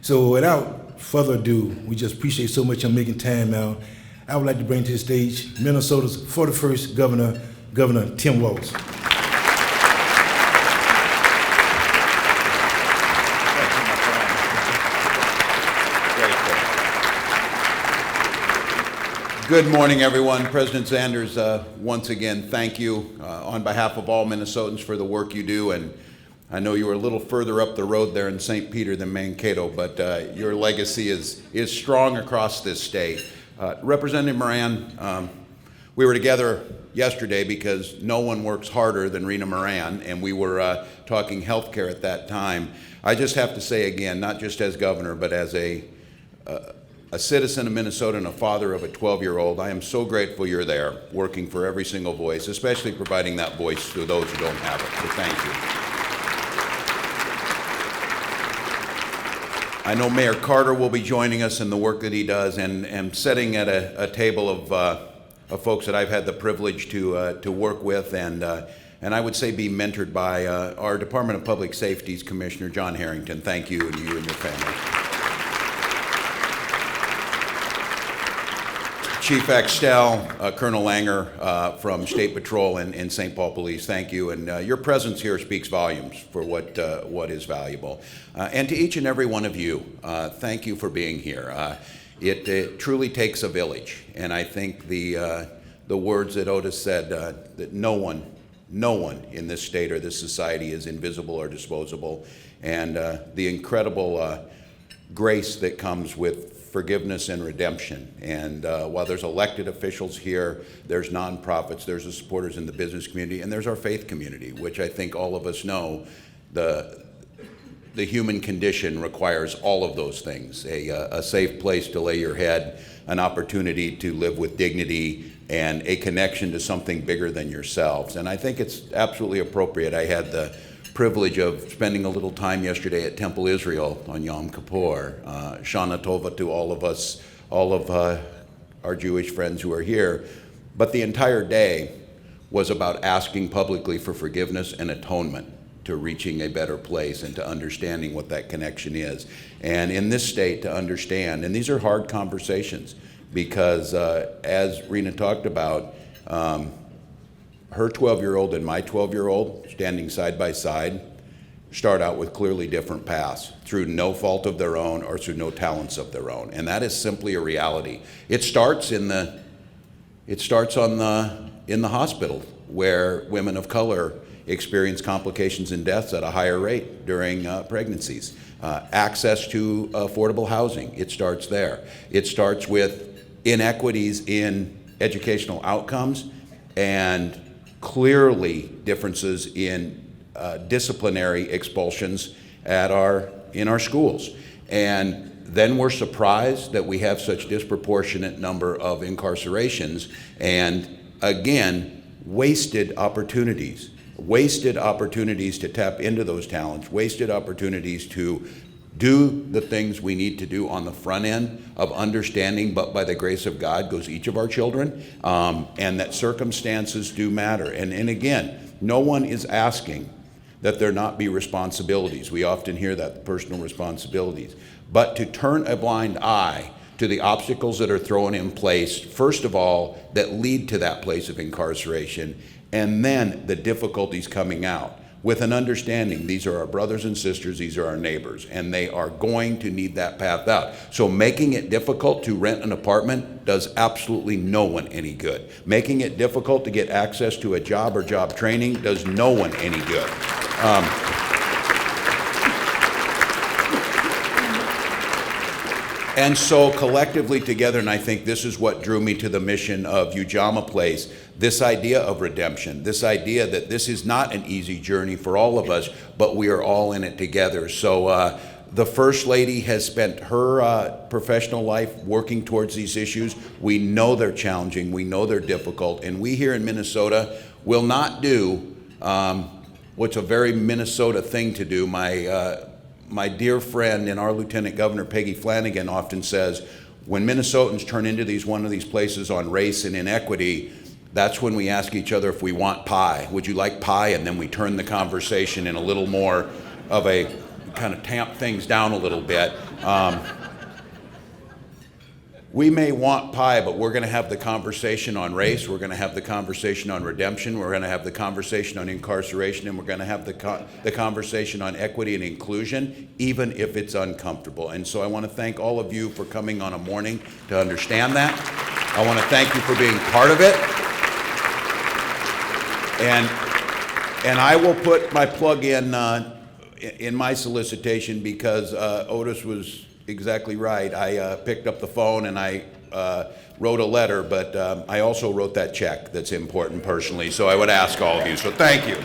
So without further ado, we just appreciate so much on making time now. I would like to bring to the stage Minnesota's 41st governor, Governor Tim Waltz. Good morning, everyone. President Sanders, once again, thank you on behalf of all Minnesotans for the work you do. And I know you were a little further up the road there in St. Peter than Mankato, but your legacy is strong across this state. Representative Moran, we were together yesterday because no one works harder than Rena Moran, and we were talking healthcare at that time. I just have to say again, not just as governor, but as a citizen of Minnesota and a father of a 12-year-old, I am so grateful you're there, working for every single voice, especially providing that voice to those who don't have it. So thank you. I know Mayor Carter will be joining us in the work that he does, and sitting at a table of folks that I've had the privilege to work with, and I would say be mentored by our Department of Public Safety's Commissioner John Harrington. Thank you, and you and your family. Chief Axtell, Colonel Langer from State Patrol and St. Paul Police, thank you. And your presence here speaks volumes for what is valuable. And to each and every one of you, thank you for being here. It truly takes a village. And I think the words that Otis said, that no one in this state or this society is invisible or disposable. And the incredible grace that comes with forgiveness and redemption. And while there's elected officials here, there's nonprofits, there's the supporters in the business community, and there's our faith community, which I think all of us know the human condition requires all of those things. A safe place to lay your head, an opportunity to live with dignity, and a connection to something bigger than yourselves. And I think it's absolutely appropriate. I had the privilege of spending a little time yesterday at Temple Israel on Yom Kippur. Shana Tova to all of us, all of our Jewish friends who are here. But the entire day was about asking publicly for forgiveness and atonement to reaching a better place and to understanding what that connection is. And in this state to understand, and these are hard conversations because as Rena talked about, her 12-year-old and my 12-year-old standing side by side start out with clearly different paths through no fault of their own or through no talents of their own. And that is simply a reality. It starts in the hospital where women of color experience complications and deaths at a higher rate during pregnancies. Access to affordable housing, it starts there. It starts with inequities in educational outcomes and clearly differences in disciplinary expulsions in our schools. And then we're surprised that we have such disproportionate number of incarcerations and, again, wasted opportunities to tap into those talents, wasted opportunities to do the things we need to do on the front end of understanding, but by the grace of God goes each of our children, and that circumstances do matter. And again, no one is asking that there not be responsibilities. We often hear that, personal responsibilities. But to turn a blind eye to the obstacles that are thrown in place, first of all, that lead to that place of incarceration, and then the difficulties coming out, with an understanding these are our brothers and sisters, these are our neighbors, and they are going to need that path out. So making it difficult to rent an apartment does absolutely no one any good. Making it difficult to get access to a job or job training does no one any good. And so collectively together, and I think this is what drew me to the mission of Ujamaa Place, this idea of redemption, this idea that this is not an easy journey for all of us, but we are all in it together. So the First Lady has spent her professional life working towards these issues. We know they're challenging, we know they're difficult, and we here in Minnesota will not do what's a very Minnesota thing to do. My dear friend and our Lieutenant Governor Peggy Flanagan often says, when Minnesotans turn into one of these places on race and inequity, that's when we ask each other if we want pie. Would you like pie? And then we turn the conversation in a little more of a kind of tamp things down a little bit. We may want pie, but we're going to have the conversation on race, we're going to have the conversation on redemption, we're going to have the conversation on incarceration, and we're going to have the conversation on equity and inclusion, even if it's uncomfortable. And so I want to thank all of you for coming on a morning to understand that. I want to thank you for being part of it. And I will put my plug in my solicitation, because Otis was exactly right. I picked up the phone and I wrote a letter, but I also wrote that check that's important personally. So I would ask all of you. So thank you.